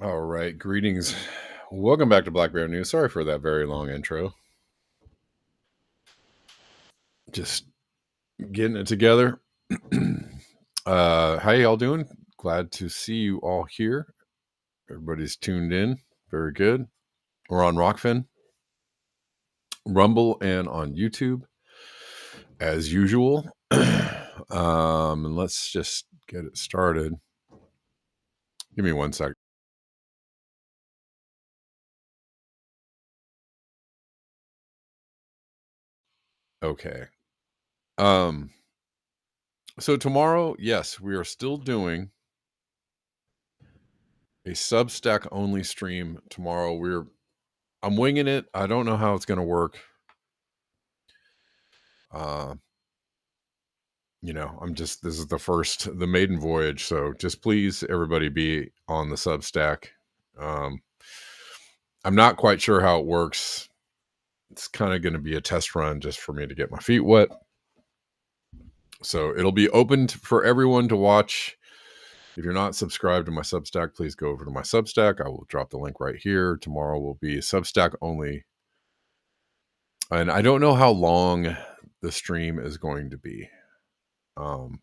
All right, greetings. Welcome back to Black Bear News. Sorry for that very long intro. Just getting it together. How y'all doing? Glad to see you all here. Everybody's tuned in. Very good. We're on Rockfin, Rumble, and on YouTube as usual. And let's just get it started. Give me 1 sec. Okay. So tomorrow, yes, we are still doing a Substack only stream tomorrow. I'm winging it. I don't know how it's going to work. This is the maiden voyage. So just please, everybody, be on the Substack. I'm not quite sure how it works. It's kind of going to be a test run just for me to get my feet wet. So it'll be open for everyone to watch. If you're not subscribed to my Substack, please go over to my Substack. I will drop the link right here. Tomorrow will be Substack only. And I don't know how long the stream is going to be. I'm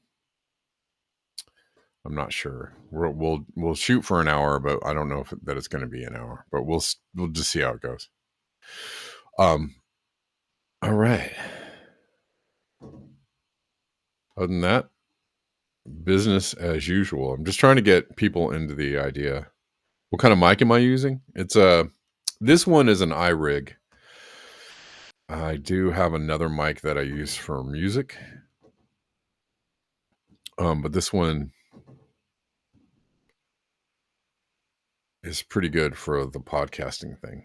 not sure. We'll shoot for an hour, but I don't know that it's going to be an hour. But we'll just see how it goes. All right. Other than that, business as usual. I'm just trying to get people into the idea. What kind of mic am I using? It's this one is an iRig. I do have another mic that I use for music. But this one is pretty good for the podcasting thing.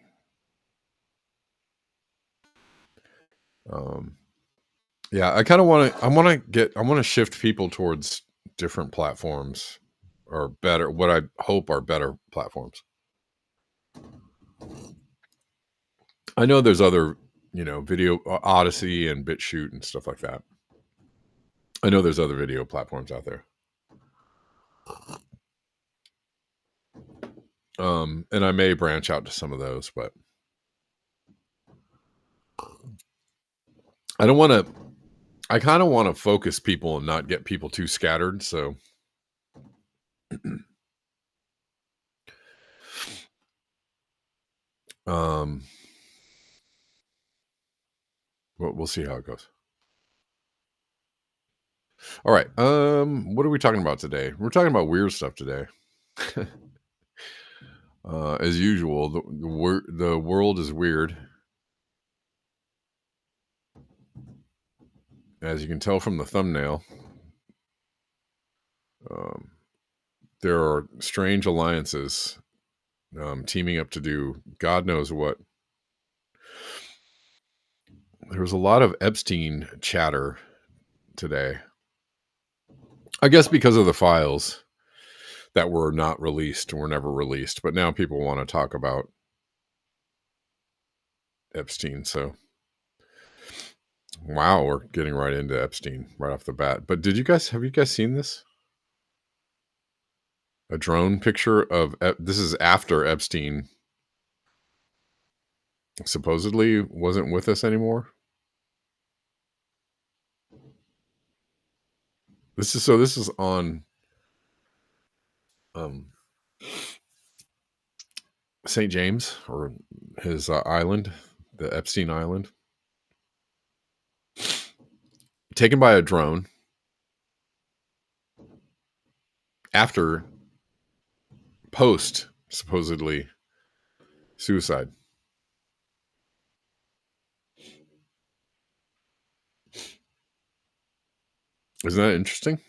Yeah, I want to shift people towards different platforms, or better, what I hope are better platforms. I know there's other, video Odyssey and BitChute and stuff like that. I know there's other video platforms out there. And I may branch out to some of those, but I kind of want to focus people and not get people too scattered. So we'll see how it goes. All right. What are we talking about today? We're talking about weird stuff today. As usual, the world is weird. As you can tell from the thumbnail, there are strange alliances teaming up to do God knows what. There was a lot of Epstein chatter today. I guess because of the files that were not released, were never released. But now people want to talk about Epstein. So, wow, we're getting right into Epstein right off the bat. But have you guys seen this? A drone picture of, this is after Epstein supposedly wasn't with us anymore. This is on St. James, or his island, the Epstein Island, taken by a drone. after post supposedly suicide. Isn't that interesting?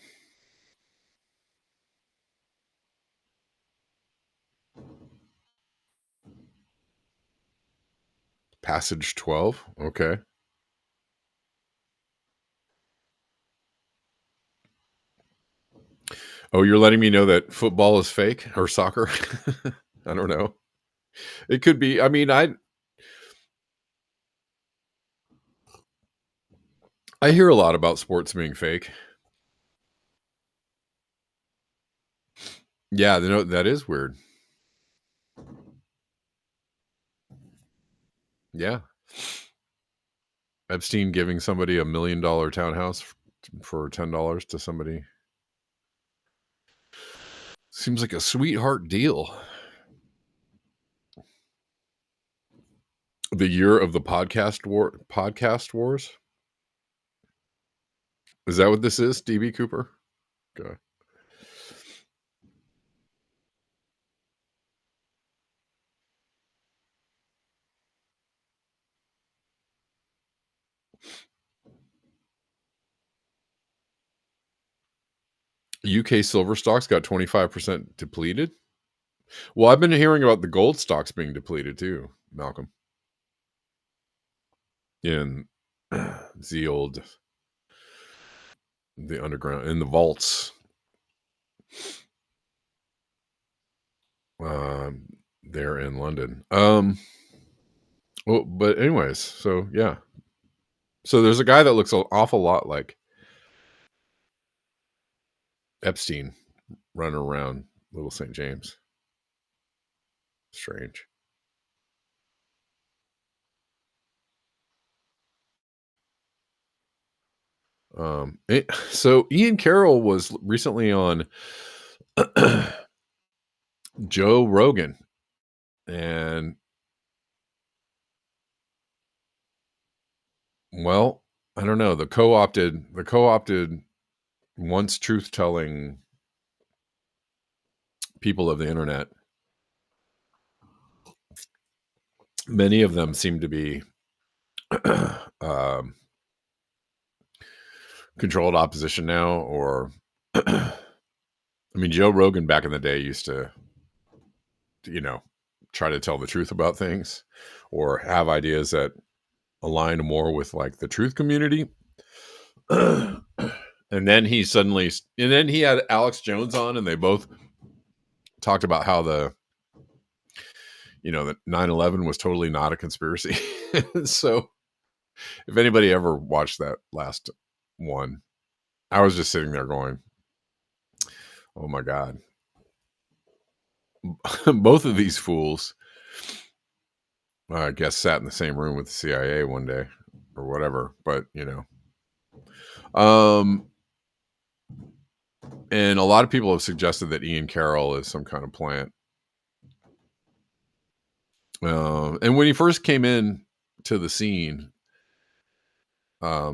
Passage 12. Okay. Oh, you're letting me know that football is fake or soccer? I don't know. It could be. I mean, I hear a lot about sports being fake. Yeah, that is weird. Yeah. Epstein giving somebody $1 million townhouse for $10 to somebody. Seems like a sweetheart deal. The year of the podcast wars. Is that what this is, DB Cooper? Okay. UK silver stocks got 25% depleted. Well, I've been hearing about the gold stocks being depleted too, Malcolm. In the underground, in the vaults. There in London. Well, but anyways, so yeah. So there's a guy that looks an awful lot like Epstein running around Little St. James. Strange. So Ian Carroll was recently on Joe Rogan, and well, I don't know, the co-opted once truth-telling people of the internet. Many of them seem to be um, controlled opposition now, or I mean, Joe Rogan back in the day used to, you know, try to tell the truth about things or have ideas that align more with like the truth community. And then he had Alex Jones on, and they both talked about how the 9/11 was totally not a conspiracy. So if anybody ever watched that last one, I was just sitting there going, oh my God. Both of these fools, I guess, sat in the same room with the CIA one day or whatever, but and a lot of people have suggested that Ian Carroll is some kind of plant. And when he first came in to the scene, I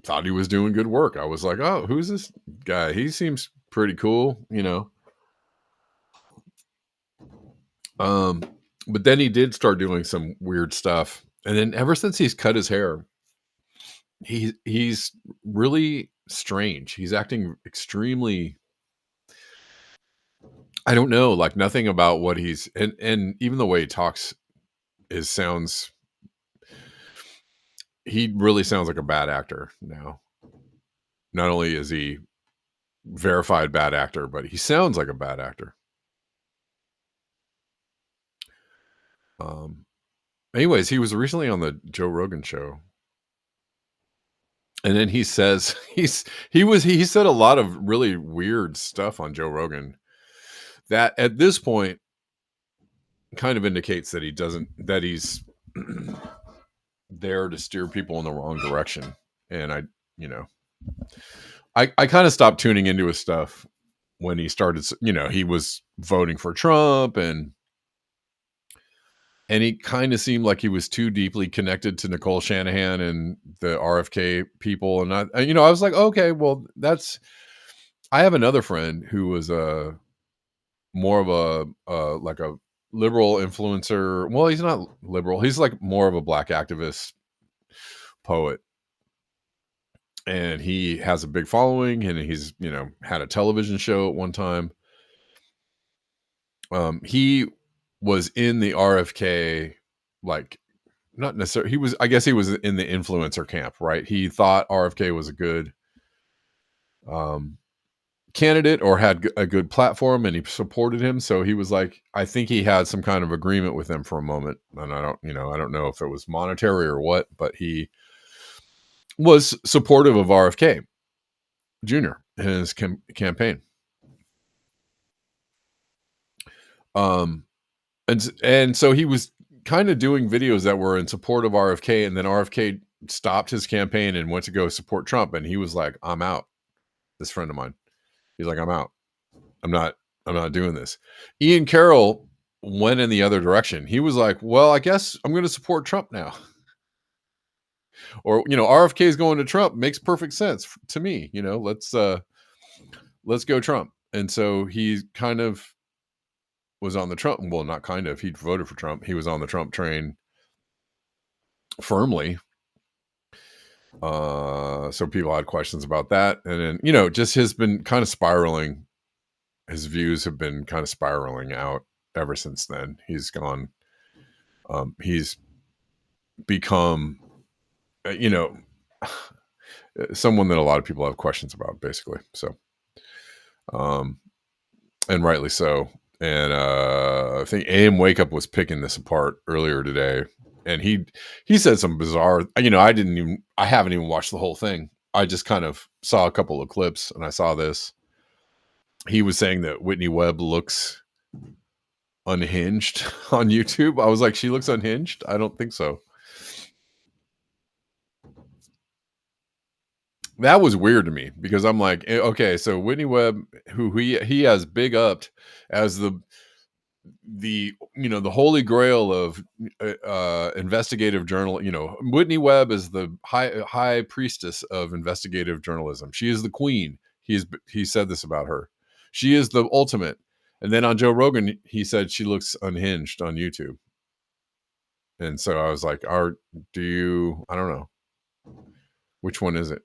thought he was doing good work. I was like, oh, who's this guy? He seems pretty cool, But then he did start doing some weird stuff. And then ever since he's cut his hair, he's really strange. He's acting extremely, I don't know, like nothing about what and even the way he talks he really sounds like a bad actor now. Not only is he verified bad actor, but he sounds like a bad actor. Anyways, he was recently on the Joe Rogan show. And then he says he said a lot of really weird stuff on Joe Rogan that at this point kind of indicates that he's there to steer people in the wrong direction. And I kind of stopped tuning into his stuff when he started, he was voting for Trump, and And he kind of seemed like he was too deeply connected to Nicole Shanahan and the RFK people. And I was like, okay, well, I have another friend who was more of like a liberal influencer. Well, he's not liberal. He's like more of a black activist poet. And he has a big following, and he's, had a television show at one time. He was in the RFK, like, not necessarily, I guess he was in the influencer camp, right? He thought RFK was a good candidate or had a good platform, and he supported him. So he was like, I think he had some kind of agreement with him for a moment. And I don't know if it was monetary or what, but he was supportive of RFK Jr. in his campaign. And so he was kind of doing videos that were in support of RFK, and then RFK stopped his campaign and went to go support Trump, and he was like, I'm out. This friend of mine, he's like, I'm out. I'm not doing this. Ian Carroll went in the other direction. He was like, well, I guess I'm going to support Trump now. Or, RFK is going to Trump makes perfect sense to me. Let's go Trump. And so he kind of was on the Trump. Well, not kind of. He voted for Trump. He was on the Trump train firmly. So people had questions about that. And then, just has been kind of spiraling. His views have been kind of spiraling out ever since then. He's gone. He's become, someone that a lot of people have questions about, basically. So, and rightly so. And I think AM Wake Up was picking this apart earlier today, and he said some bizarre. I haven't even watched the whole thing. I just kind of saw a couple of clips, and I saw this. He was saying that Whitney Webb looks unhinged on YouTube. I was like, she looks unhinged? I don't think so. That was weird to me, because I'm like, okay, so Whitney Webb, who he has big upped as the holy grail of investigative journal. Whitney Webb is the high priestess of investigative journalism. She is the queen. He said this about her. She is the ultimate. And then on Joe Rogan, he said she looks unhinged on YouTube. And so I was like, I don't know. Which one is it?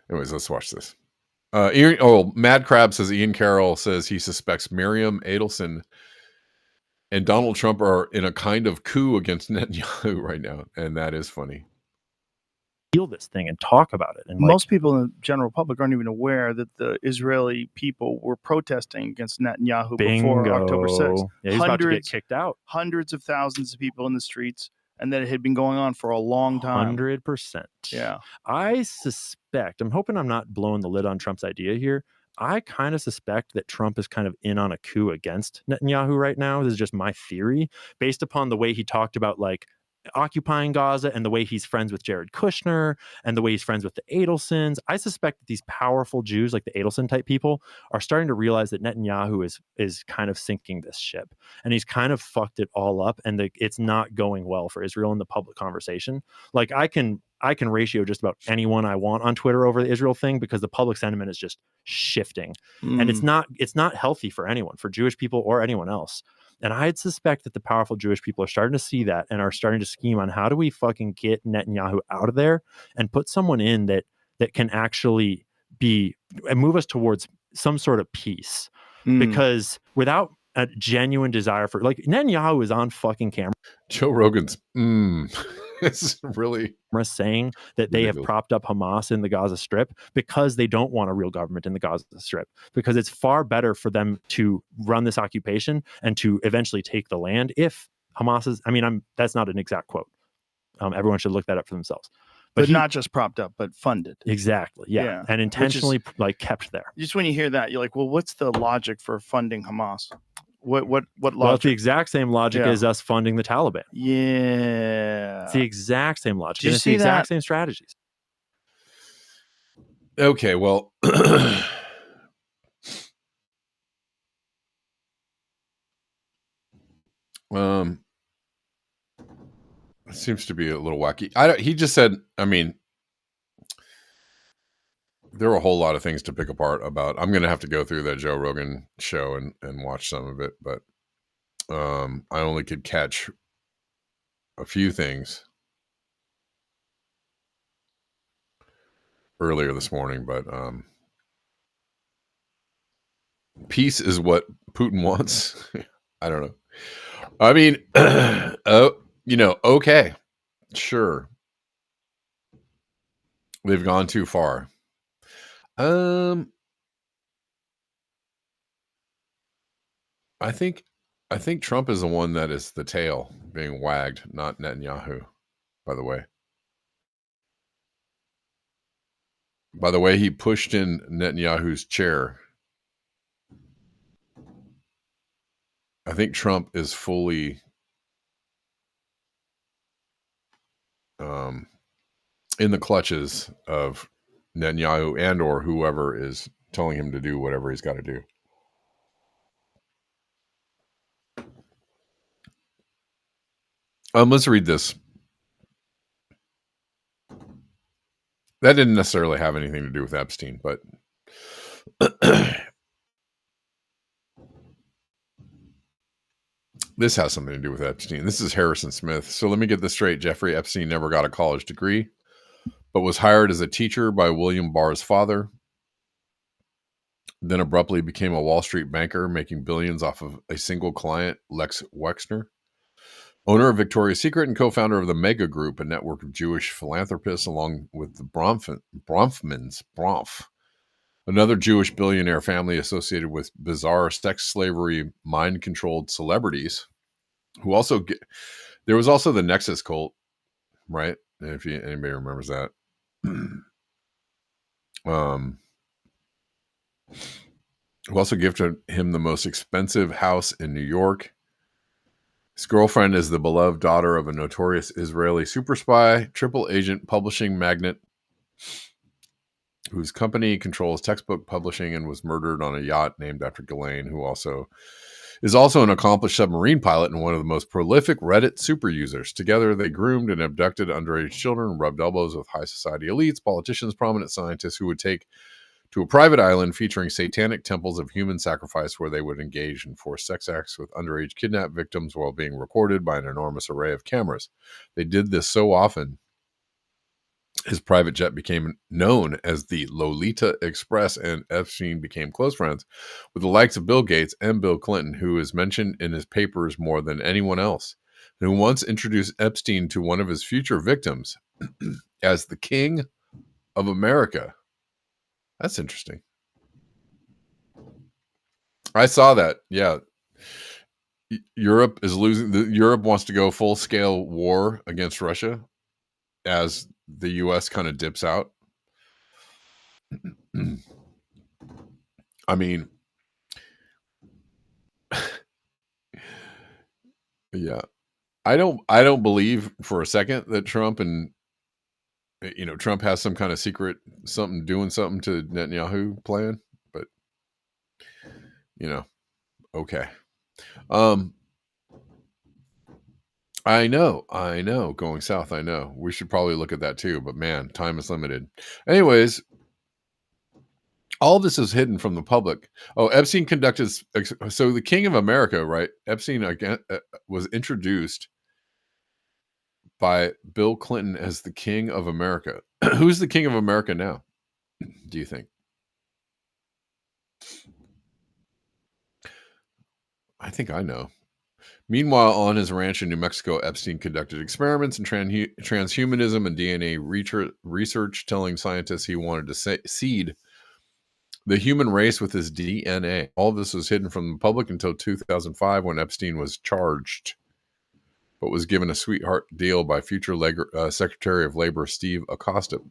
Anyways, let's watch this. Mad Crab says Ian Carroll says he suspects Miriam Adelson and Donald Trump are in a kind of coup against Netanyahu right now, and that is funny. Feel this thing and talk about it. And most people in the general public aren't even aware that the Israeli people were protesting against Netanyahu before October 6th. Yeah, he's about to get kicked out. Hundreds of thousands of people in the streets, and that it had been going on for a long time. 100%. Yeah. I suspect, I'm hoping I'm not blowing the lid on Trump's idea here. I kind of suspect that Trump is kind of in on a coup against Netanyahu right now. This is just my theory, based upon the way he talked about occupying Gaza and the way he's friends with Jared Kushner and the way he's friends with the Adelsons. I suspect that these powerful Jews, like the Adelson type people, are starting to realize that Netanyahu is kind of sinking this ship, and he's kind of fucked it all up, and it's not going well for Israel in the public conversation. Like I can ratio just about anyone I want on Twitter over the Israel thing, because the public sentiment is just shifting, and it's not healthy for anyone, for Jewish people or anyone else. And I'd suspect that the powerful Jewish people are starting to see that and are starting to scheme on how do we fucking get Netanyahu out of there and put someone in that can actually move us towards some sort of peace. Because without a genuine desire for, Netanyahu is on fucking camera. Joe Rogan's it's really saying that they have propped up Hamas in the Gaza Strip because they don't want a real government in the Gaza Strip, because it's far better for them to run this occupation and to eventually take the land if Hamas is, that's not an exact quote. Everyone should look that up for themselves. But not just propped up, but funded. Exactly. Yeah. And intentionally kept there. Just when you hear that, you're like, well, what's the logic for funding Hamas? What logic? Well, it's the exact same logic as us funding the Taliban. Yeah. It's the exact same logic. It's the exact same strategies. Okay, well, It seems to be a little wacky. He just said, I mean, there were a whole lot of things to pick apart about. I'm going to have to go through that Joe Rogan show and watch some of it, but I only could catch a few things earlier this morning, but peace is what Putin wants. I don't know. I mean, okay, sure. They've gone too far. I think Trump is the one that is the tail being wagged, not Netanyahu, by the way. By the way, he pushed in Netanyahu's chair. I think Trump is fully in the clutches of Netanyahu and or whoever is telling him to do whatever he's got to do. Let's read this. That didn't necessarily have anything to do with Epstein, but this has something to do with Epstein. This is Harrison Smith. So let me get this straight. Jeffrey Epstein never got a college degree, but was hired as a teacher by William Barr's father. Then abruptly became a Wall Street banker, making billions off of a single client, Lex Wexner. Owner of Victoria's Secret and co-founder of the Mega Group, a network of Jewish philanthropists, along with the Bronfmans, another Jewish billionaire family associated with bizarre sex slavery, mind-controlled celebrities, who also there was also the Nexus cult, right? If anybody remembers that. Who also gifted him the most expensive house in New York. His girlfriend is the beloved daughter of a notorious Israeli super spy, triple agent publishing magnate, whose company controls textbook publishing and was murdered on a yacht named after Ghislaine, who is also an accomplished submarine pilot and one of the most prolific Reddit super users. Together, they groomed and abducted underage children and rubbed elbows with high society elites, politicians, prominent scientists who would take to a private island featuring satanic temples of human sacrifice where they would engage in forced sex acts with underage kidnapped victims while being recorded by an enormous array of cameras. They did this so often, his private jet became known as the Lolita Express, and Epstein became close friends with the likes of Bill Gates and Bill Clinton, who is mentioned in his papers more than anyone else, and who once introduced Epstein to one of his future victims as the King of America. That's interesting. I saw that. Yeah. Europe is losing. Europe wants to go full scale war against Russia as the US kind of dips out. I mean, yeah. I don't believe for a second that Trump has some kind of secret doing something to Netanyahu plan, but okay. I know, going south, I know. We should probably look at that too, but man, time is limited. Anyways, all this is hidden from the public. Oh, Epstein conducted, so the King of America, right? Epstein again was introduced by Bill Clinton as the King of America. Who's the King of America now, do you think? I think I know. Meanwhile, on his ranch in New Mexico, Epstein conducted experiments in transhumanism and DNA research, telling scientists he wanted to seed the human race with his DNA. All of this was hidden from the public until 2005, when Epstein was charged, but was given a sweetheart deal by future Secretary of Labor Steve Acosta,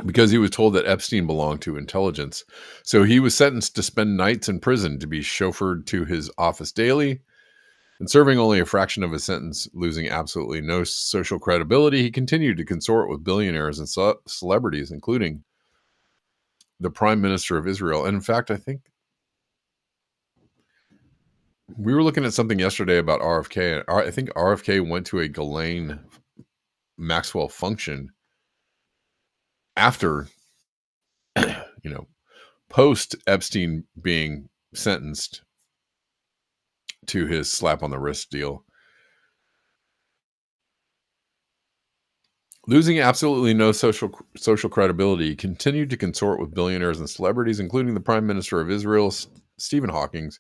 because he was told that Epstein belonged to intelligence. So he was sentenced to spend nights in prison, to be chauffeured to his office daily, and serving only a fraction of his sentence, losing absolutely no social credibility. He continued to consort with billionaires and celebrities, including the Prime Minister of Israel. And in fact, I think We were looking at something yesterday about RFK. I think RFK went to a Ghislaine Maxwell function after, post Epstein being sentenced to his slap on the wrist deal. Losing absolutely no social credibility, he continued to consort with billionaires and celebrities, including the Prime Minister of Israel, Stephen Hawking,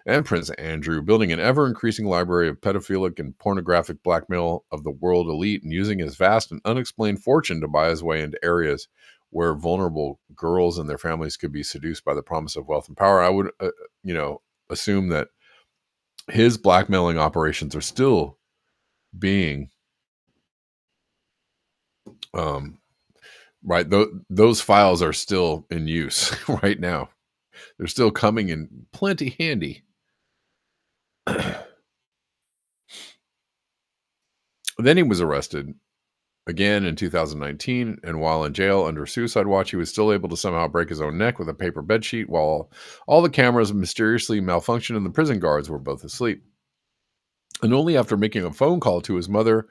and Prince Andrew, building an ever-increasing library of pedophilic and pornographic blackmail of the world elite, and using his vast and unexplained fortune to buy his way into areas where vulnerable girls and their families could be seduced by the promise of wealth and power. I would, assume that his blackmailing operations are still being right. Those files are still in use right now. They're still coming in plenty handy. Then he was arrested again in 2019, and while in jail under suicide watch, he was still able to somehow break his own neck with a paper bedsheet while all the cameras mysteriously malfunctioned and the prison guards were both asleep. And only after making a phone call to his mother,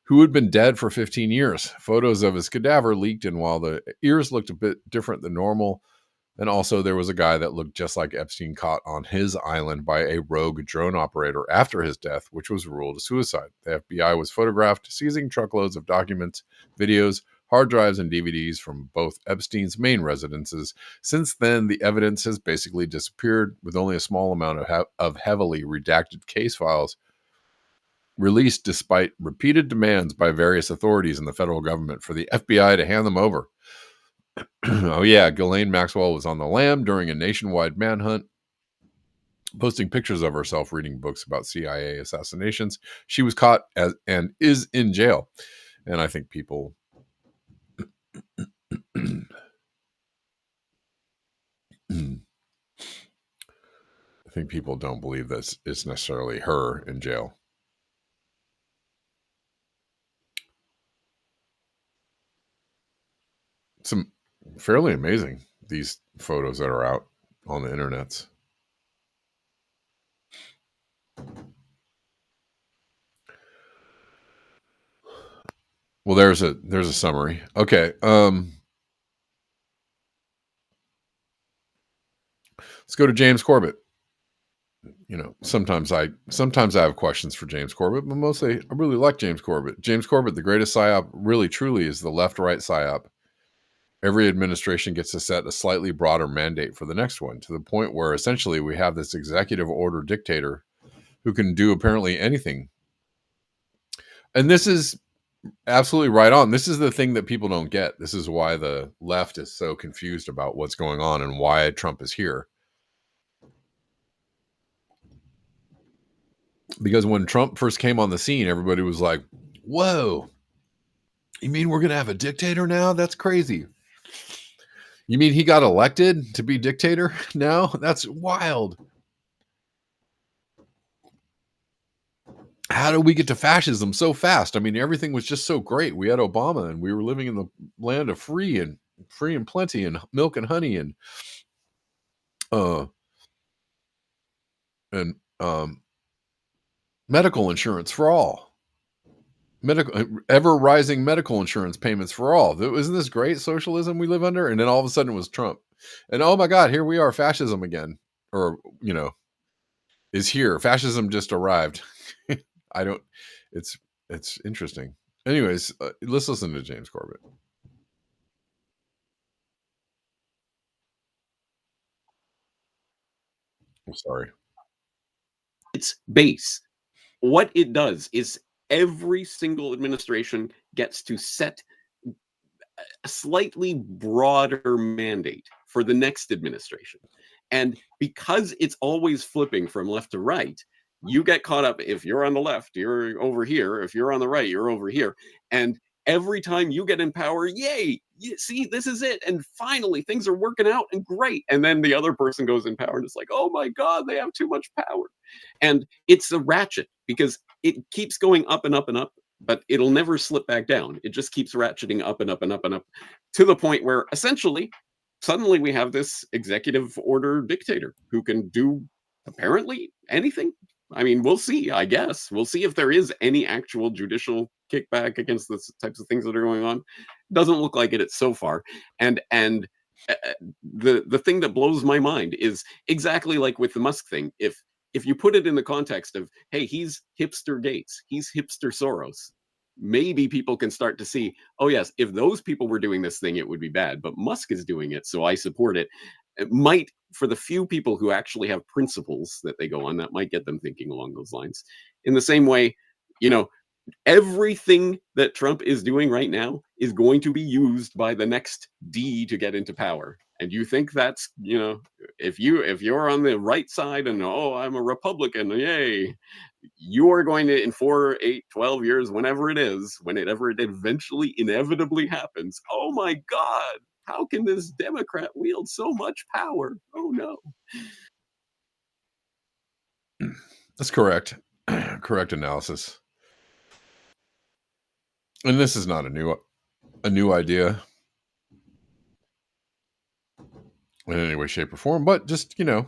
who had been dead for 15 years. Photos of his cadaver leaked, and while the ears looked a bit different than normal, and also there was a guy that looked just like Epstein caught on his island by a rogue drone operator after his death, which was ruled a suicide. The FBI was photographed seizing truckloads of documents, videos, hard drives, and DVDs from both Epstein's main residences. Since then, the evidence has basically disappeared, with only a small amount of heavily redacted case files released despite repeated demands by various authorities in the federal government for the FBI to hand them over. Oh yeah, Ghislaine Maxwell was on the lam during a nationwide manhunt, posting pictures of herself reading books about CIA assassinations. She was caught and is in jail. And I think people don't believe that it's necessarily her in jail. Some fairly amazing, these photos that are out on the internets. Well, there's a summary. Okay. Let's go to James Corbett. Sometimes I have questions for James Corbett, but mostly I really like James Corbett. James Corbett, the greatest psyop, really truly is the left-right psyop. Every administration gets to set a slightly broader mandate for the next one, to the point where essentially we have this executive order dictator who can do apparently anything. And this is absolutely right on. This is the thing that people don't get. This is why the left is so confused about what's going on and why Trump is here. Because when Trump first came on the scene, everybody was like, whoa, you mean we're going to have a dictator now? That's crazy. You mean he got elected to be dictator now? That's wild. How did we get to fascism so fast? I mean, everything was just so great. We had Obama and we were living in the land of free and plenty and milk and honey and medical insurance for all. Ever rising medical insurance payments for all. Isn't this great socialism we live under? And then all of a sudden it was Trump. And oh my God, here we are, fascism again. Or, is here. Fascism just arrived. It's interesting. Anyways, let's listen to James Corbett. I'm sorry. It's base. What it does is every single administration gets to set a slightly broader mandate for the next administration. And because it's always flipping from left to right, you get caught up. If you're on the left, you're over here. If you're on the right, you're over here. And every time you get in power, yay, see, this is it. And finally, things are working out and great. And then the other person goes in power and it's like, oh my God, they have too much power. And it's a ratchet because it keeps going up and up and up, but it'll never slip back down. It just keeps ratcheting up and up and up and up to the point where essentially, suddenly we have this executive order dictator who can do apparently anything. I mean, we'll see, I guess. We'll see if there is any actual judicial kickback against the types of things that are going on. Doesn't look like it so far. And the thing that blows my mind is exactly like with the Musk thing. If you put it in the context of, hey, he's hipster Gates, he's hipster Soros, maybe people can start to see, oh yes, if those people were doing this thing, it would be bad, but Musk is doing it, so I support it. It might, for the few people who actually have principles that they go on, that might get them thinking along those lines. In the same way, you know, everything that Trump is doing right now is going to be used by the next D to get into power. And you think that's, you know, if you're on the right side and, oh, I'm a Republican, yay, you are going to, in 4, 8, 12 years, whenever it is, whenever it eventually inevitably happens, oh my God, how can this Democrat wield so much power? Oh no. That's correct. Correct analysis. And this is not a new idea in any way, shape, or form, but just, you know,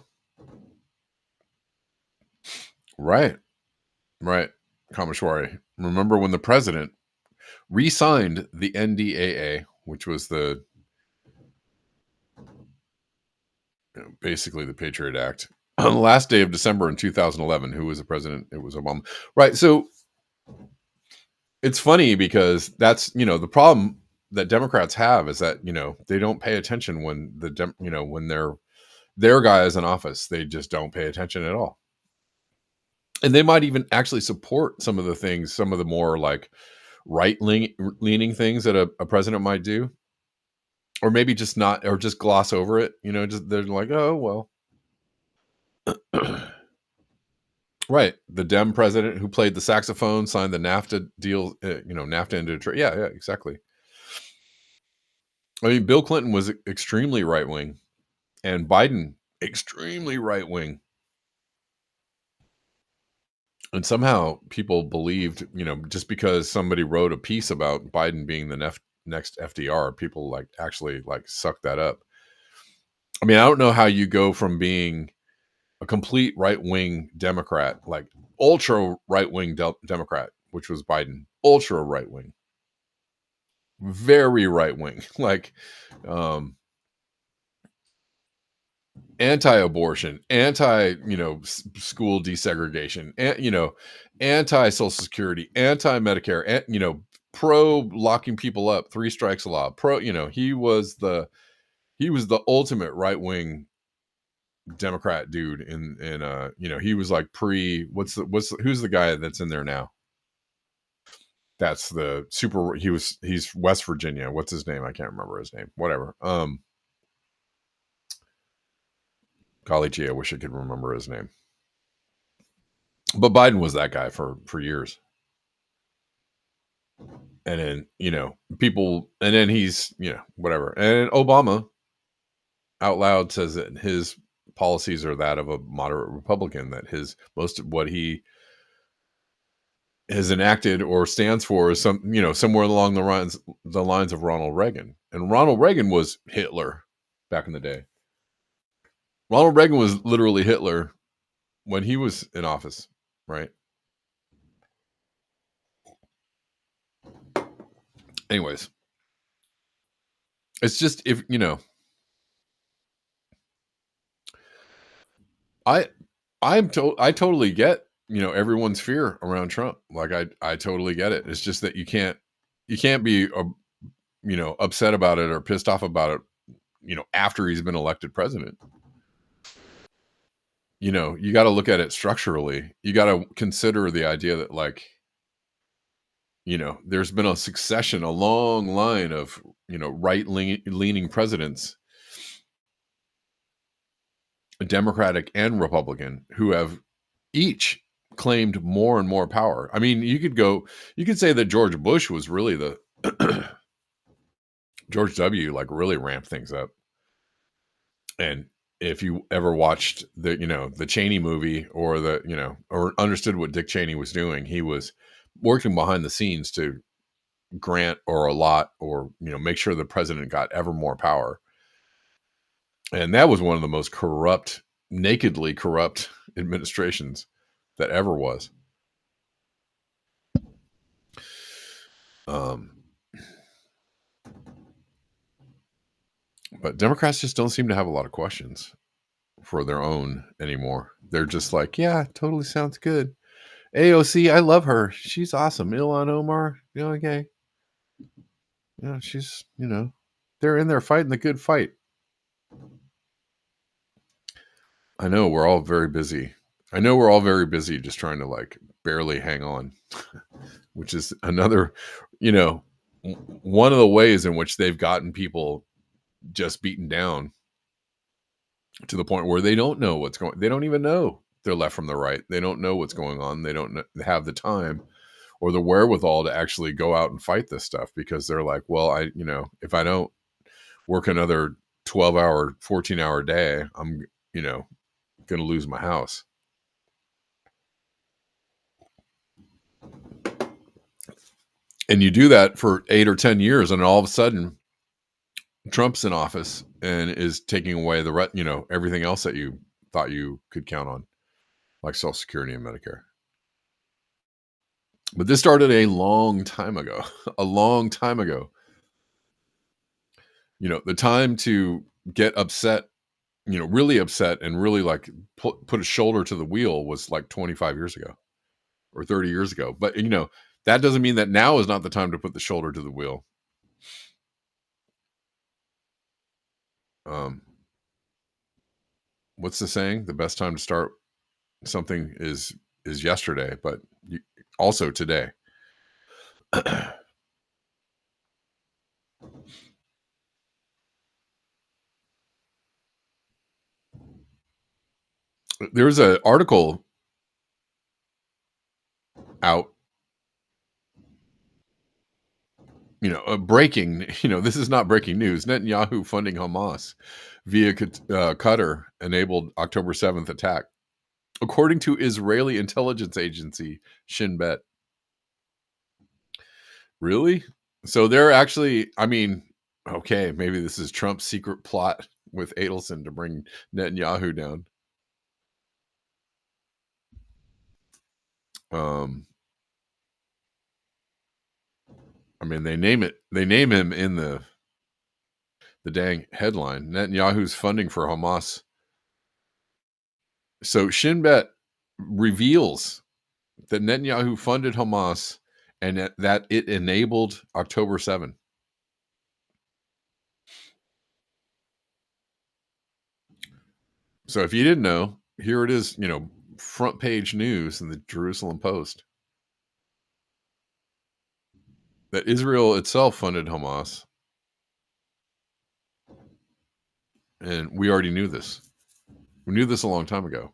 right. Kameshwari. Remember when the president re-signed the NDAA, which was the, you know, basically the Patriot Act, on the last day of December in 2011. Who was the president? It was Obama. Right. So it's funny because that's, you know, the problem that Democrats have is that, you know, they don't pay attention when when their guy is in office. They just don't pay attention at all. And they might even actually support some of the things, some of the more like right-leaning things that a president might do, or maybe just not, or just gloss over it. You know, just they're like, oh well, right. The Dem president who played the saxophone signed the NAFTA deal. NAFTA into Detroit. Yeah, exactly. I mean, Bill Clinton was extremely right-wing, and Biden extremely right-wing. And somehow people believed, you know, just because somebody wrote a piece about Biden being the next FDR, people like actually like suck that up. I mean, I don't know how you go from being a complete right-wing Democrat, like ultra right-wing Democrat, which was Biden, ultra right-wing, very right-wing, like anti-abortion, school desegregation, and anti-Social Security, anti-Medicare, and pro locking people up, 3 strikes law, pro. He was the ultimate right-wing Democrat dude. He was like who's the guy that's in there now? That's the super. He's West Virginia. What's his name? I can't remember his name. Whatever. Golly gee, I wish I could remember his name. But Biden was that guy for years. And then, people, and then he's, whatever. And Obama out loud says that his policies are that of a moderate Republican, that most of what he has enacted or stands for is somewhere along the lines of Ronald Reagan. And Ronald Reagan was Hitler back in the day. Ronald Reagan was literally Hitler when he was in office, right? Anyways, it's just, if I totally get everyone's fear around Trump. Like I totally get it. It's just that you can't be upset about it or pissed off about it after he's been elected president. You got to look at it structurally. You got to consider the idea that, like, there's been a long line of, right-leaning presidents, Democratic and Republican, who have each claimed more and more power. I mean, you could say that George Bush was really George W. like really ramped things up. And if you ever watched the Cheney movie or or understood what Dick Cheney was doing, he was working behind the scenes to grant or allot or, make sure the president got ever more power. And that was one of the most nakedly corrupt, administrations that ever was. But Democrats just don't seem to have a lot of questions for their own anymore. They're just like, yeah, totally sounds good. AOC, I love her. She's awesome. Ilhan Omar, okay. She's, they're in there fighting the good fight. I know we're all very busy. Just trying to like barely hang on, which is another, one of the ways in which they've gotten people just beaten down to the point where they don't know what's going. They don't even know their left from the right. They don't know what's going on. They don't have the time or the wherewithal to actually go out and fight this stuff, because they're like, well, if I don't work another 12-hour, 14-hour day, I'm, going to lose my house. And you do that for 8 or 10 years, and all of a sudden Trump's in office and is taking away everything else that you thought you could count on, like Social Security and Medicare. But this started a long time ago. The time to get upset, really upset and really like put a shoulder to the wheel was like 25 years ago or 30 years ago. But, that doesn't mean that now is not the time to put the shoulder to the wheel. What's the saying? The best time to start something is yesterday, but also today. There's an article out, breaking, this is not breaking news. Netanyahu funding Hamas via Qatar enabled October 7th attack, according to Israeli intelligence agency Shin Bet. Really? So they're actually, okay, maybe this is Trump's secret plot with Adelson to bring Netanyahu down. They name him in the dang headline. Netanyahu's funding for Hamas. So Shin Bet reveals that Netanyahu funded Hamas and that it enabled October 7. So if you didn't know, here it is, front page news in the Jerusalem Post, that Israel itself funded Hamas. And we already knew this. We knew this a long time ago.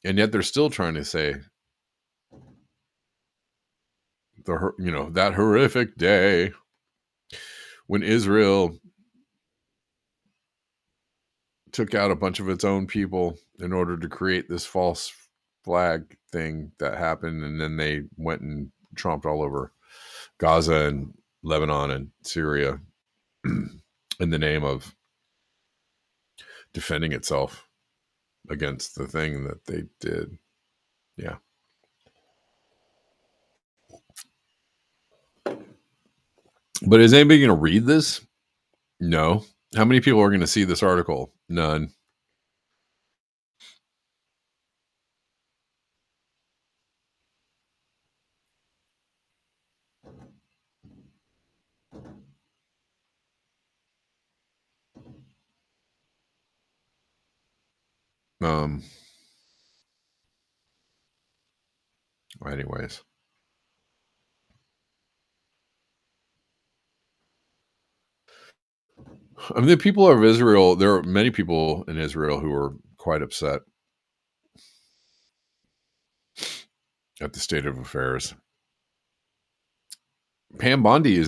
And yet they're still trying to say that horrific day when Israel took out a bunch of its own people in order to create this false flag thing that happened. And then they went and tromped all over Gaza and Lebanon and Syria in the name of defending itself against the thing that they did. Yeah. But is anybody going to read this? No. How many people are going to see this article? None. Anyways. The people of Israel, there are many people in Israel who are quite upset at the state of affairs. Pam Bondi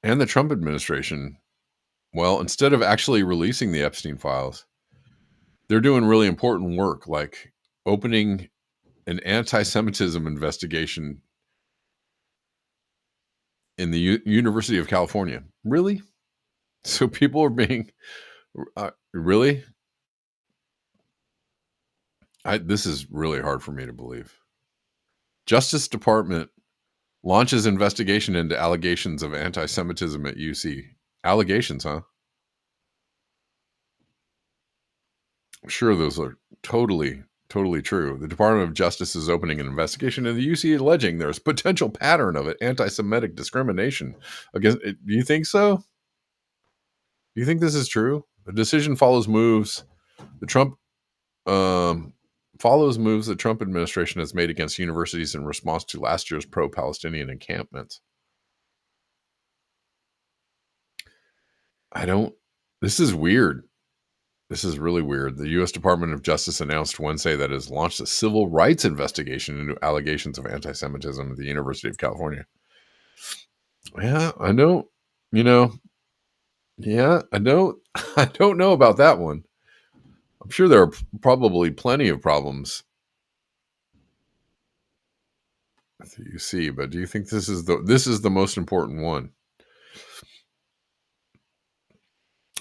and the Trump administration, well, instead of actually releasing the Epstein files, they're doing really important work, like opening an anti-Semitism investigation in the University of California. Really? So people are being really? This is really hard for me to believe. Justice Department launches investigation into allegations of anti-Semitism at UC. Allegations, huh? I'm sure those are totally true. The Department of Justice is opening an investigation into the UC, alleging there's potential pattern of anti-Semitic discrimination against. Do you think so? Do you think this is true? The decision follows moves the Trump administration has made against universities in response to last year's pro-Palestinian encampments. This is weird. This is really weird. The U.S. Department of Justice announced Wednesday that it has launched a civil rights investigation into allegations of anti-Semitism at the University of California. Yeah, I know. Yeah, I know. I don't know about that one. I'm sure there are probably plenty of problems that you see, but do you think this is the most important one?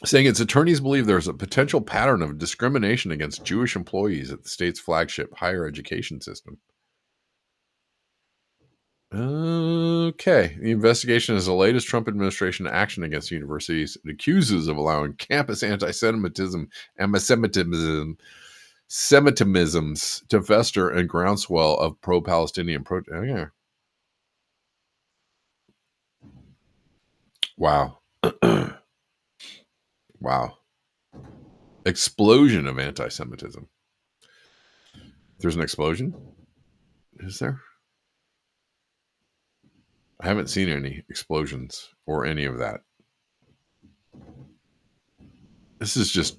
Saying its attorneys believe there's a potential pattern of discrimination against Jewish employees at the state's flagship higher education system. Okay. The investigation is the latest Trump administration action against universities. It accuses of allowing campus anti-Semitism and Semitisms to fester and groundswell of pro-Palestinian protest. Yeah. Wow. Wow. Explosion of anti-Semitism. There's an explosion? Is there? I haven't seen any explosions or any of that. This is just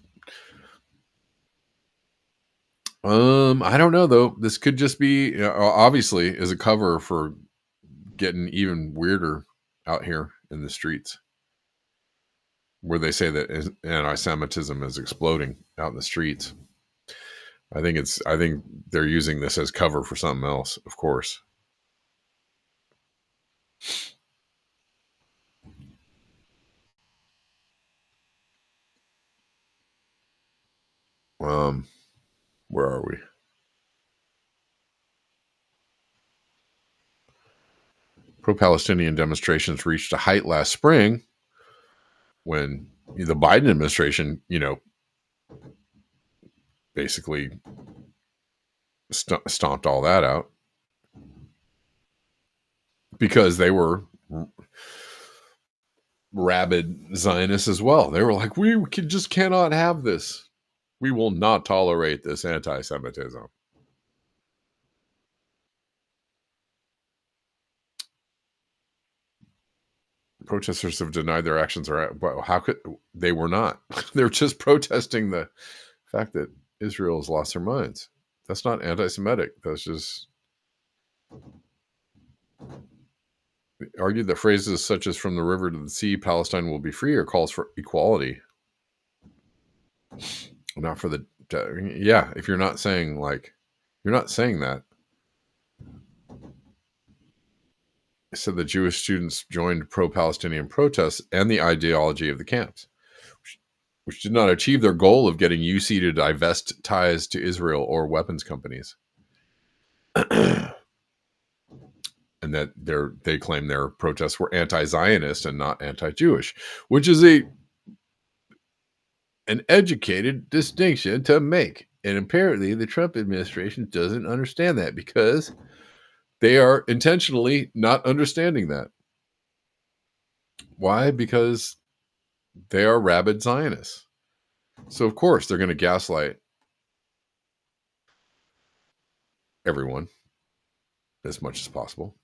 I don't know though. This could just be obviously is a cover for getting even weirder out here in the streets, where they say that anti-Semitism is exploding out in the streets. I think they're using this as cover for something else, of course. Where are we? Pro-Palestinian demonstrations reached a height last spring when the Biden administration, basically stomped all that out because they were rabid Zionists as well. They were like, we just cannot have this. We will not tolerate this anti-Semitism. Protesters have denied their actions are how could they were not. They're just protesting the fact that Israel has lost their minds. That's not anti-Semitic. That's just argued that phrases such as from the river to the sea, Palestine will be free, or calls for equality. Not for the if you're not saying you're not saying that. It said that Jewish students joined pro-Palestinian protests and the ideology of the camps, which did not achieve their goal of getting UC to divest ties to Israel or weapons companies. And that they claim their protests were anti-Zionist and not anti-Jewish, which is an educated distinction to make. And apparently the Trump administration doesn't understand that because they are intentionally not understanding that. Why? Because they are rabid Zionists. So, of course, they're going to gaslight everyone as much as possible.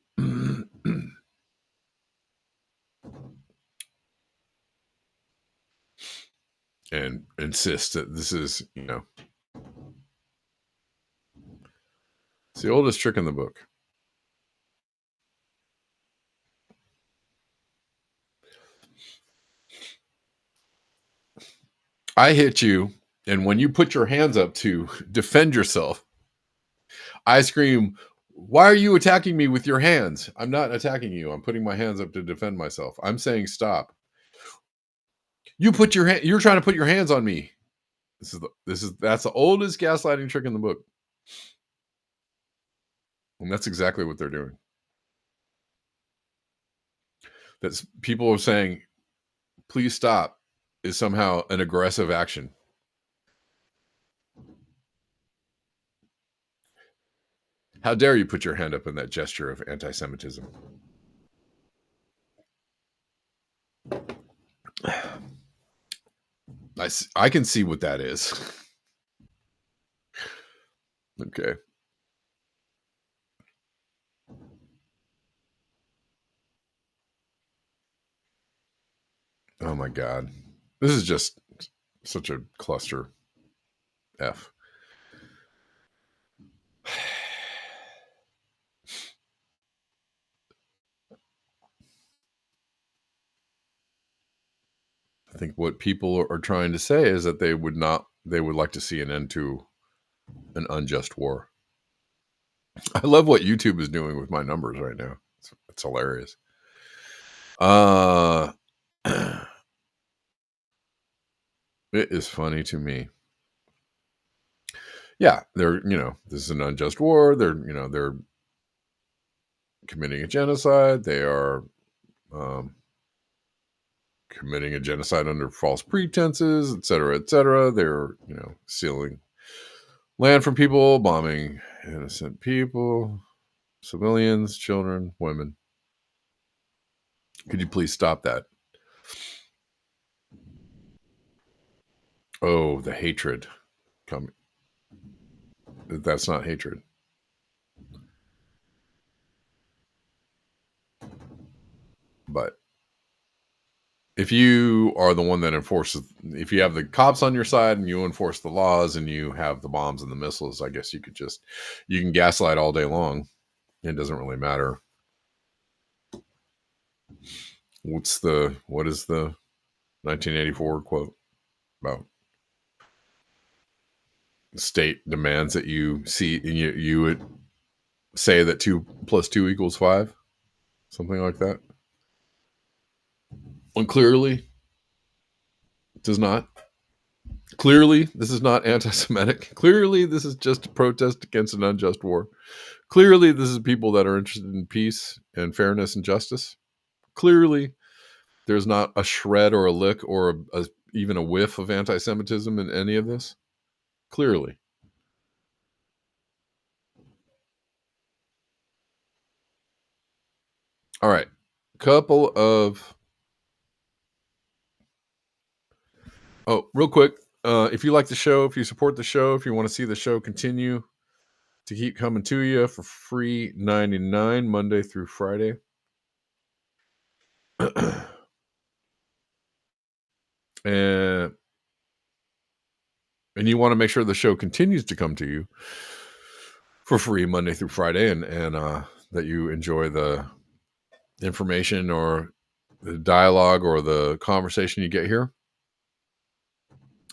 And insist that this is, it's the oldest trick in the book. I hit you, and when you put your hands up to defend yourself, I scream, "Why are you attacking me with your hands?" I'm not attacking you. I'm putting my hands up to defend myself. I'm saying stop. You're trying to put your hands on me. That's the oldest gaslighting trick in the book. And that's exactly what they're doing. That's people are saying, please stop, is somehow an aggressive action. How dare you put your hand up in that gesture of anti-Semitism? I can see what that is. Okay. Oh my God. This is just such a cluster F. I think what people are trying to say is that they would like to see an end to an unjust war. I love what YouTube is doing with my numbers right now. It's hilarious. It is funny to me. Yeah, this is an unjust war. They're committing a genocide. They are committing a genocide under false pretenses, et cetera, et cetera. They're, stealing land from people, bombing innocent people, civilians, children, women. Could you please stop that? Oh, the hatred coming. That's not hatred. But if you are the one that enforces, if you have the cops on your side and you enforce the laws and you have the bombs and the missiles, I guess you can gaslight all day long. It doesn't really matter. What is the 1984 quote about? State demands that you see, and you would say that 2 + 2 = 5, something like that. When clearly it does not. Clearly, this is not anti-Semitic. Clearly, this is just a protest against an unjust war. Clearly, this is people that are interested in peace and fairness and justice. Clearly, there's not a shred or a lick or even a whiff of anti-Semitism in any of this. Clearly. All right. Couple of... Oh, real quick. If you like the show, if you support the show, if you want to see the show continue to keep coming to you for free 99 Monday through Friday. and you want to make sure the show continues to come to you for free Monday through Friday, and that you enjoy the information or the dialogue or the conversation you get here.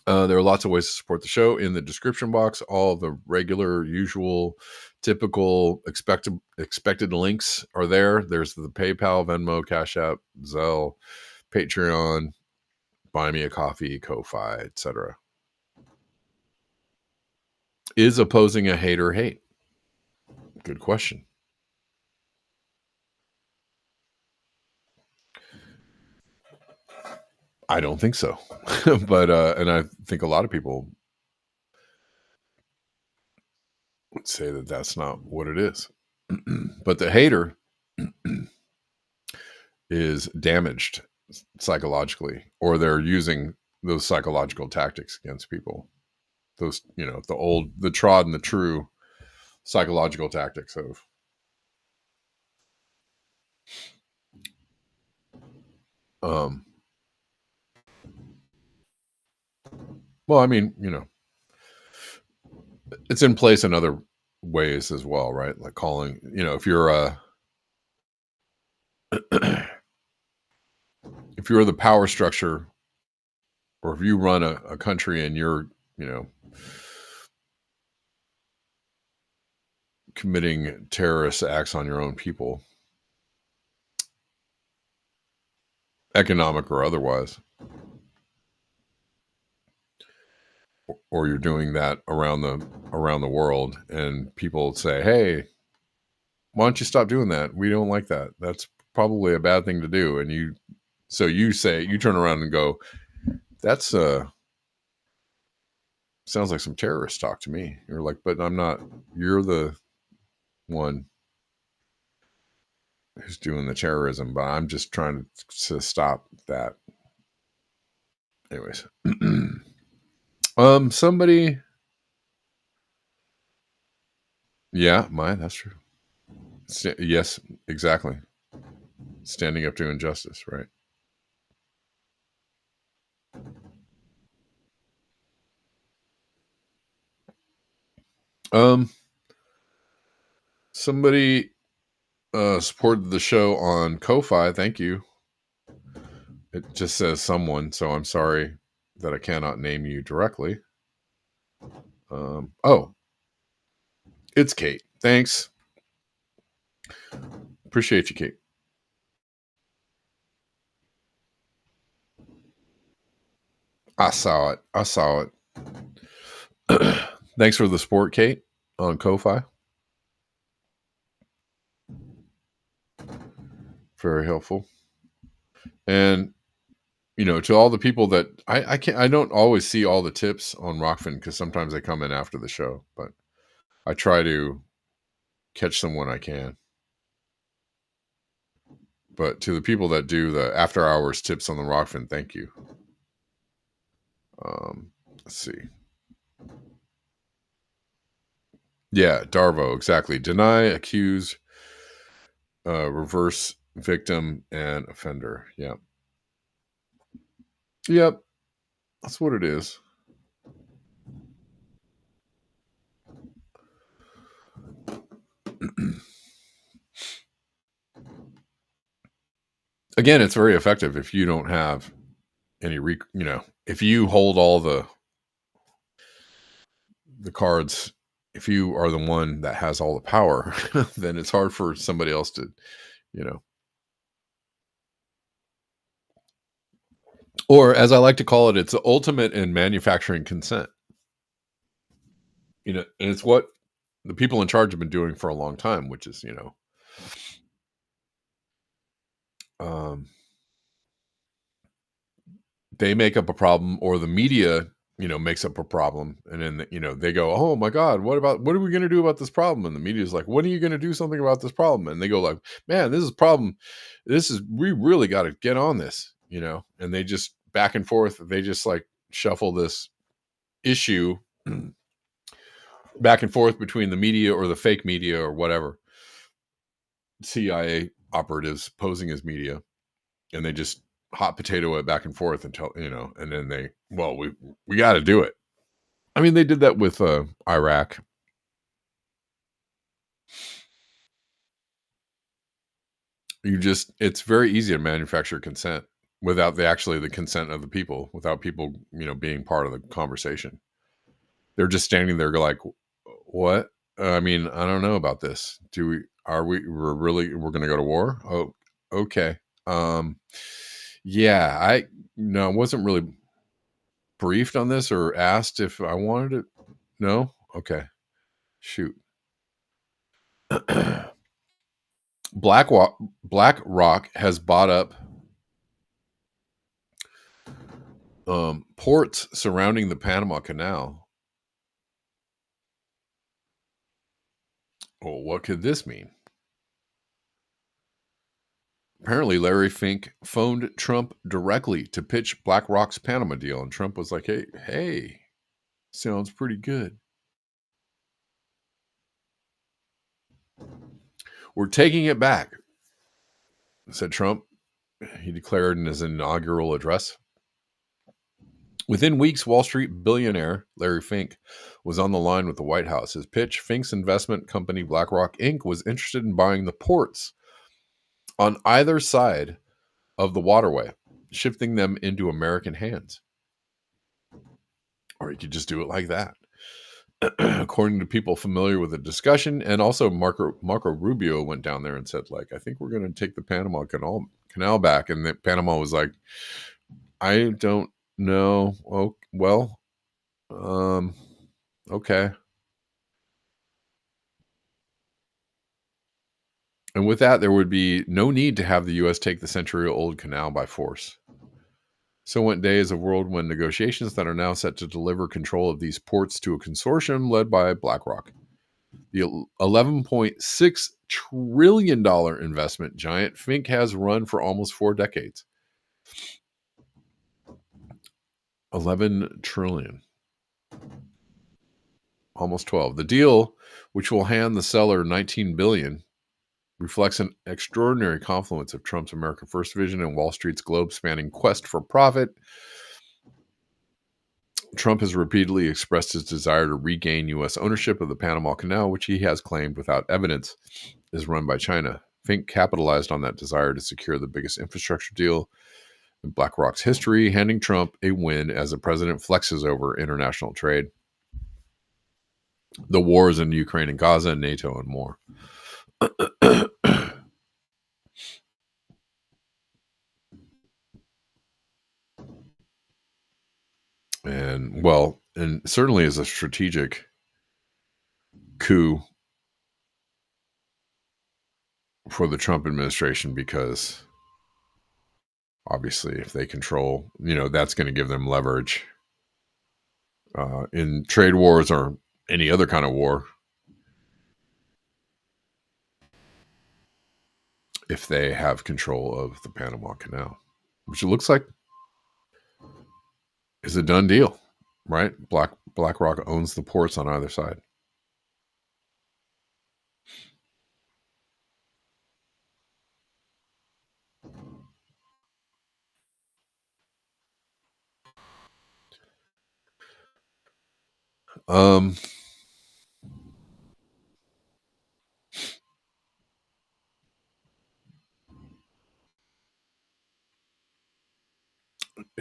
There are lots of ways to support the show. In the description box, all the regular, usual, typical, expected links are there. There's the PayPal, Venmo, CashApp, Zelle, Patreon, Buy Me a Coffee, Ko-Fi, etc. Is opposing a hater hate? Good question. I don't think so. But and I think a lot of people would say that that's not what it is. But the hater is damaged psychologically, or they're using those psychological tactics against people. Those, the trod and the true psychological tactics of well, I mean, it's in place in other ways as well, right? Like calling, if you're if you're the power structure, or if you run a country and you're, committing terrorist acts on your own people, economic or otherwise, or you're doing that around the world, and people say, hey, why don't you stop doing that? We don't like that. That's probably a bad thing to do. And you turn around and go, that's sounds like some terrorist talk to me. You're like, but I'm not. You're the one who's doing the terrorism, but I'm just trying to stop that. Anyways, somebody, yeah, that's true. Yes, exactly. Standing up to injustice, right? Somebody supported the show on Ko-Fi. Thank you. It just says someone, so I'm sorry that I cannot name you directly. Oh, it's Kate. Thanks. Appreciate you, Kate. I saw it. Thanks for the support, Kate, on Ko-Fi. Very helpful. And to all the people that I don't always see all the tips on Rockfin because sometimes they come in after the show, but I try to catch them when I can. But to the people that do the after hours tips on the Rockfin, thank you. Let's see. Yeah, Darvo, exactly. Deny, accuse, reverse victim, and offender. Yeah. Yep. That's what it is. Again, it's very effective if you don't have any, if you hold all the cards, if you are the one that has all the power, then it's hard for somebody else to, or as I like to call it, it's the ultimate in manufacturing consent. And it's what the people in charge have been doing for a long time, which is, they make up a problem, or the media, makes up a problem. And then, they go, oh my God, what are we going to do about this problem? And the media is like, when are you going to do something about this problem? And they go like, man, this is a problem. We really got to get on this, and they just back and forth. They just like shuffle this issue back and forth between the media or the fake media or whatever. CIA operatives posing as media, and they just hot potato it back and forth until, and then we got to do it. I mean, they did that with Iraq. It's very easy to manufacture consent without the consent of the people, without people, being part of the conversation. They're just standing there like, what? I mean, I don't know about this. We're going to go to war? Oh, okay. Yeah, I wasn't really briefed on this or asked if I wanted it. No? Okay. Shoot. BlackRock has bought up ports surrounding the Panama Canal. Well, what could this mean? Apparently, Larry Fink phoned Trump directly to pitch BlackRock's Panama deal, and Trump was like, hey, sounds pretty good. We're taking it back, said Trump. He declared in his inaugural address. Within weeks, Wall Street billionaire Larry Fink was on the line with the White House. His pitch, Fink's investment company BlackRock Inc. was interested in buying the ports on either side of the waterway, shifting them into American hands. Or you could just do it like that. According to people familiar with the discussion, and also Marco Rubio went down there and said, like, I think we're going to take the Panama Canal back. And Panama was like, I don't know. Oh, well, Okay. And with that, there would be no need to have the U.S. take the century-old canal by force. So went days of whirlwind negotiations that are now set to deliver control of these ports to a consortium led by BlackRock. The $11.6 trillion investment giant Fink has run for almost 4 decades. 11 trillion. Almost 12. The deal, which will hand the seller 19 billion, reflects an extraordinary confluence of Trump's America First vision and Wall Street's globe-spanning quest for profit. Trump has repeatedly expressed his desire to regain U.S. ownership of the Panama Canal, which he has claimed without evidence is run by China. Fink capitalized on that desire to secure the biggest infrastructure deal in BlackRock's history, handing Trump a win as the president flexes over international trade, the wars in Ukraine and Gaza, NATO, and more. And certainly as a strategic coup for the Trump administration, because obviously if they control, that's going to give them leverage in trade wars or any other kind of war. If they have control of the Panama Canal, which it looks like is a done deal, right? BlackRock owns the ports on either side.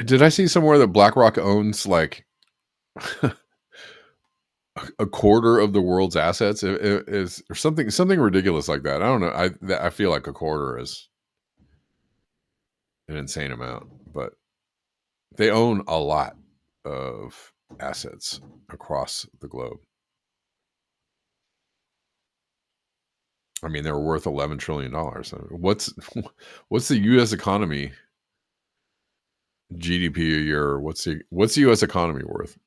Did I see somewhere that BlackRock owns like a quarter of the world's assets? Is or something ridiculous like that? I don't know. I feel like a quarter is an insane amount, but they own a lot of assets across the globe. I mean, they're worth $11 trillion. What's the U.S. economy? GDP a year? What's the U.S. economy worth?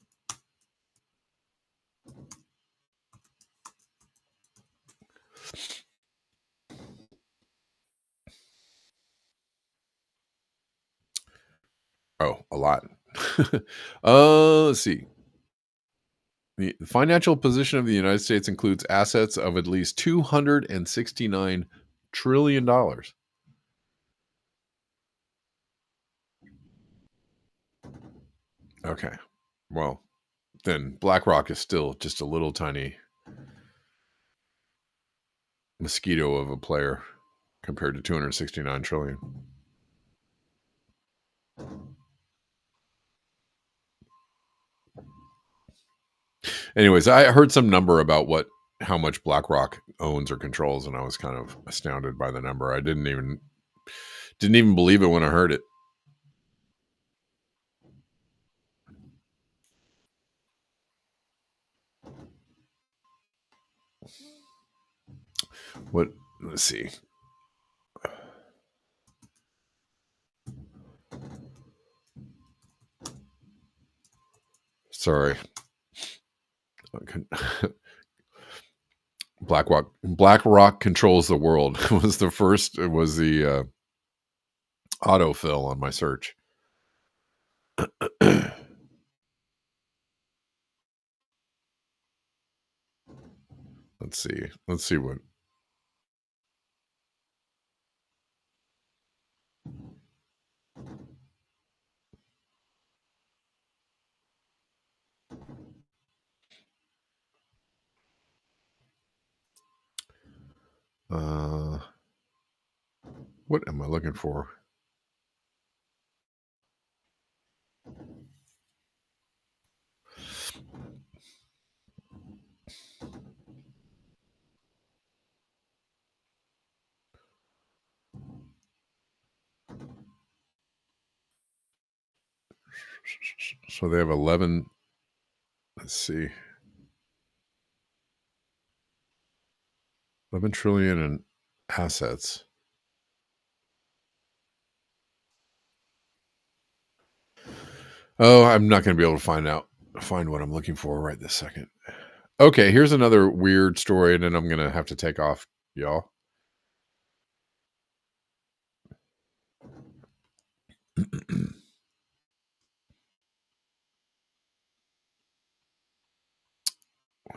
Oh, a lot. Let's see. The financial position of the United States includes assets of at least $269 trillion. Okay. Well, then BlackRock is still just a little tiny mosquito of a player compared to 269 trillion. Anyways, I heard some number about how much BlackRock owns or controls, and I was kind of astounded by the number. I didn't even believe it when I heard it. Let's see. Sorry. BlackRock controls the world. It was the autofill on my search. Let's see what. What am I looking for? So they have 11 Let's see. 11 trillion in assets. Oh, I'm not going to be able to find what I'm looking for right this second. Okay, here's another weird story, and then I'm going to have to take off, y'all.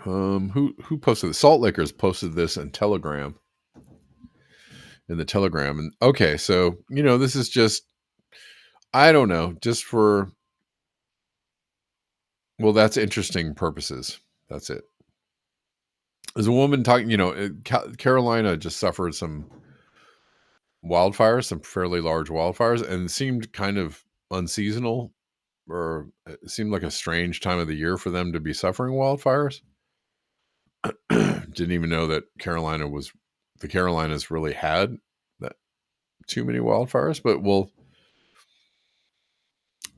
Who posted this? Salt Lakers posted this in Telegram. In the Telegram. And okay, so this is just, I don't know, just for, well, that's interesting purposes. That's it. There's a woman talking, Carolina just suffered some wildfires, some fairly large wildfires, and seemed kind of unseasonal, or it seemed like a strange time of the year for them to be suffering wildfires. Didn't even know that the Carolinas really had that too many wildfires, but we'll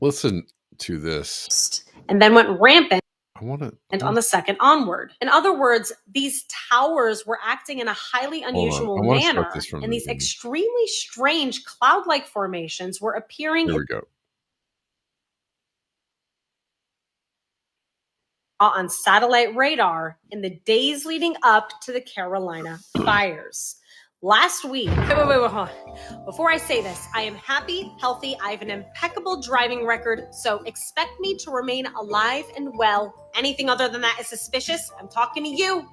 listen to this. And then went rampant. And on the second onward. In other words, these towers were acting in a highly unusual manner, and these extremely strange cloud-like formations were appearing. Here we go. On satellite radar in the days leading up to the Carolina fires. Last week, wait, hold on. Before I say this, I am happy, healthy, I have an impeccable driving record, so expect me to remain alive and well. Anything other than that is suspicious. I'm talking to you.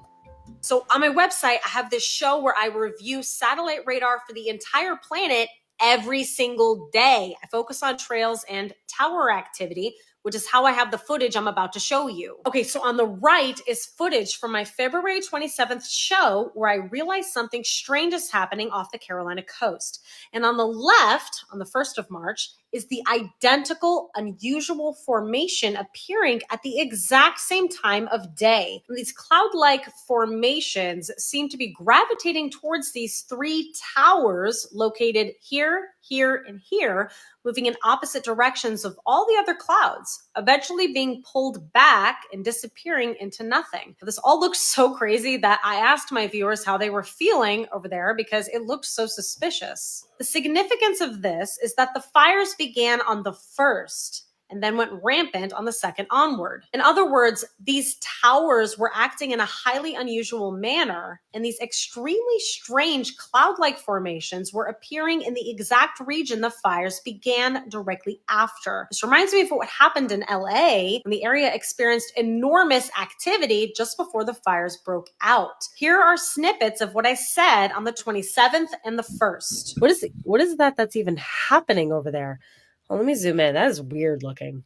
So on my website, I have this show where I review satellite radar for the entire planet every single day. I focus on trails and tower activity, which is how I have the footage I'm about to show you. Okay, so on the right is footage from my February 27th show where I realized something strange is happening off the Carolina coast. And on the left, on the 1st of March, is the identical, unusual formation appearing at the exact same time of day. And these cloud-like formations seem to be gravitating towards these three towers located here, here, and here, moving in opposite directions of all the other clouds, eventually being pulled back and disappearing into nothing. This all looks so crazy that I asked my viewers how they were feeling over there because it looked so suspicious. The significance of this is that the fires began on the 1st and then went rampant on the 2nd onward. In other words, these towers were acting in a highly unusual manner, and these extremely strange cloud-like formations were appearing in the exact region the fires began directly after. This reminds me of what happened in LA when the area experienced enormous activity just before the fires broke out. Here are snippets of what I said on the 27th and the 1st. What is that that's even happening over there? Well, let me zoom in. That is weird looking.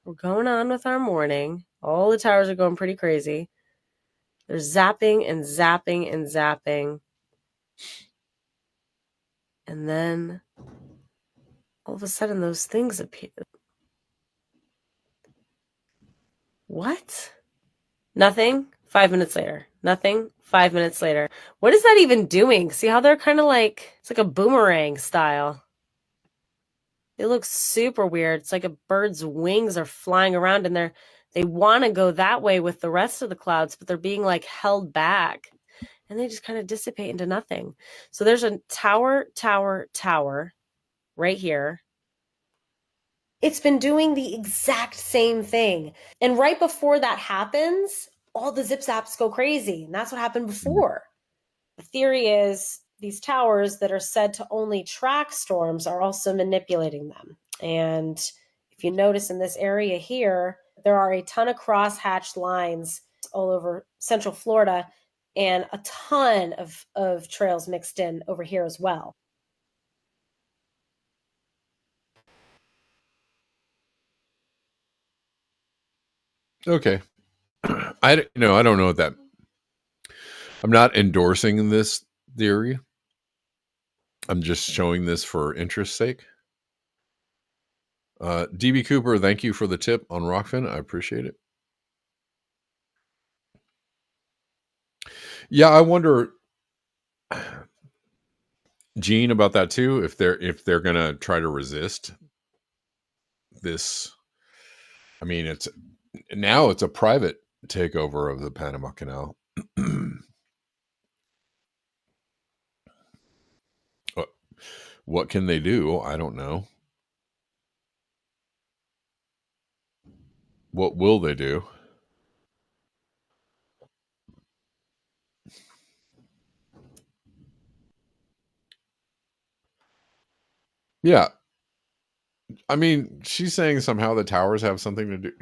We're going on with our morning. All the towers are going pretty crazy. They're zapping and zapping and zapping. And then all of a sudden those things appear. What? Nothing. 5 minutes later. Nothing. 5 minutes later. What is that even doing? See how they're kind of like, it's like a boomerang style. It looks super weird. It's like a bird's wings are flying around and they want to go that way with the rest of the clouds, but they're being like held back and they just kind of dissipate into nothing. So there's a tower right here. It's been doing the exact same thing. And right before that happens, all the zip zaps go crazy. And that's what happened before. The theory is these towers that are said to only track storms are also manipulating them. And if you notice in this area here, there are a ton of crosshatched lines all over Central Florida and a ton of trails mixed in over here as well. Okay. I don't know what that. I'm not endorsing this theory. I'm just showing this for interest's sake. DB Cooper, thank you for the tip on Rockfin. I appreciate it. Yeah, I wonder, Gene, about that too. If they're gonna try to resist this. I mean, And now it's a private takeover of the Panama Canal. What can they do? I don't know. What will they do? Yeah. I mean, she's saying somehow the towers have something to do,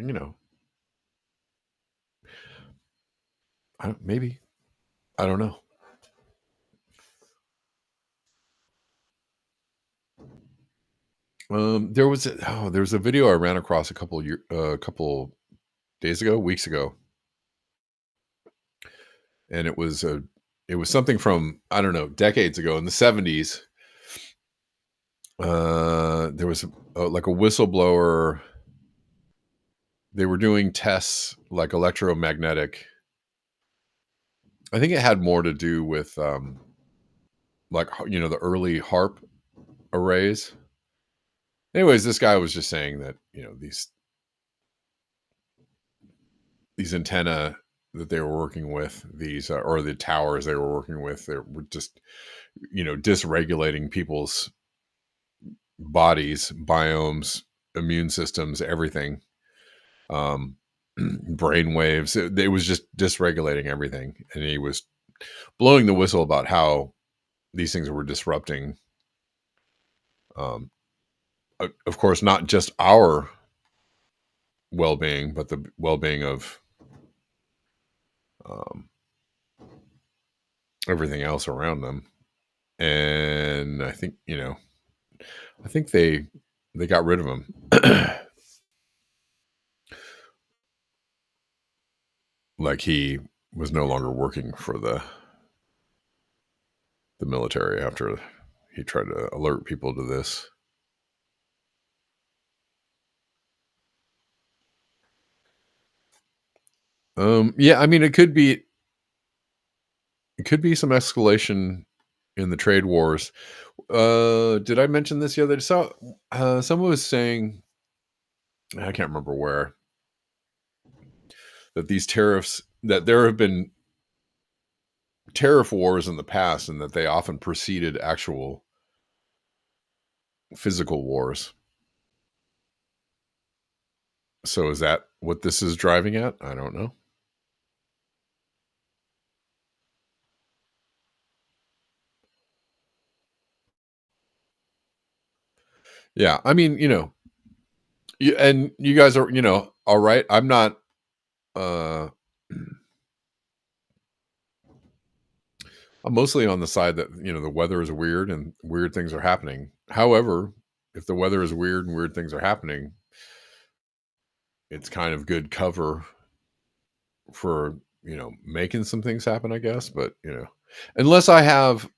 maybe. I don't know. There was a video I ran across a couple weeks ago, and it was something from, I don't know, decades ago in the 70s. There was like a whistleblower. They were doing tests like electromagnetic. I think it had more to do with like, the early HARP arrays. Anyways, this guy was just saying that, these antenna that they were working with, these or the towers they were working with, they were just, dysregulating people's bodies, biomes, immune systems, everything. Brain waves. It was just dysregulating everything, and he was blowing the whistle about how these things were disrupting, of course, not just our well-being, but the well-being of everything else around them. And I think they got rid of him. Like he was no longer working for the military after he tried to alert people to this. Yeah, I mean, it could be some escalation in the trade wars. Did I mention this the other day? So, someone was saying, I can't remember where, that these tariffs, that there have been tariff wars in the past, and that they often preceded actual physical wars. So is that what this is driving at? I don't know. Yeah, I mean, and you guys are, all right. I'm not, I'm mostly on the side that, the weather is weird and weird things are happening. However, if the weather is weird and weird things are happening, it's kind of good cover for, making some things happen, I guess. But, unless I have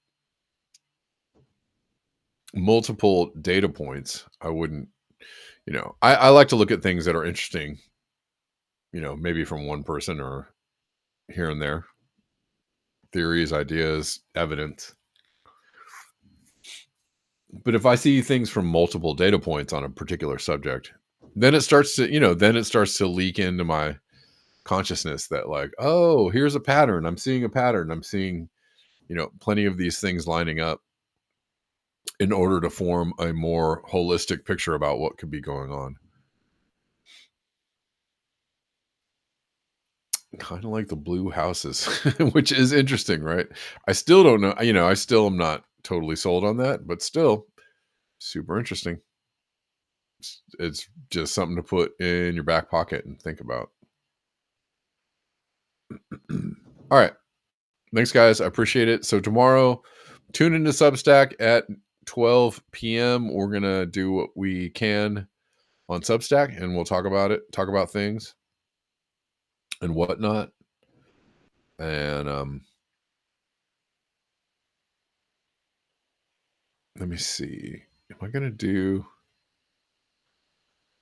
multiple data points, I wouldn't, I like to look at things that are interesting, maybe from one person or here and there. Theories, ideas, evidence. But if I see things from multiple data points on a particular subject, then it starts to leak into my consciousness that, like, oh, here's a pattern. I'm seeing a pattern. I'm seeing, plenty of these things lining up in order to form a more holistic picture about what could be going on. Kind of like the blue houses, which is interesting, right? I still don't know. I still am not totally sold on that, but still super interesting. It's just something to put in your back pocket and think about. All right. Thanks, guys. I appreciate it. So tomorrow, tune into Substack at 12 p.m. We're going to do what we can on Substack, and we'll talk about things and whatnot. And let me see. Am I going to do...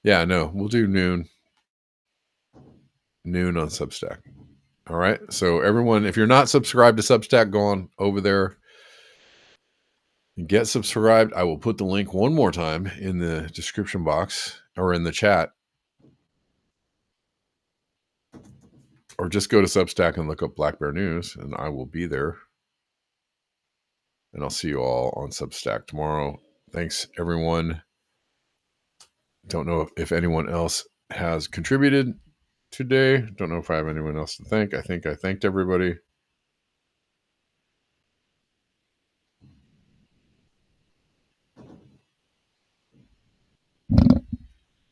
Yeah, no, we'll do noon on Substack. All right. So everyone, if you're not subscribed to Substack, go on over there and get subscribed. I will put the link one more time in the description box or in the chat. or just go to Substack and look up Black Bear News, and I will be there. And I'll see you all on Substack tomorrow. Thanks, everyone. Don't know if anyone else has contributed today. Don't know if I have anyone else to thank. I think I thanked everybody.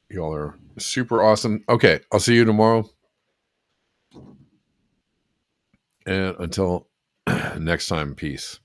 Y'all are super awesome. Okay, I'll see you tomorrow. And until next time, peace.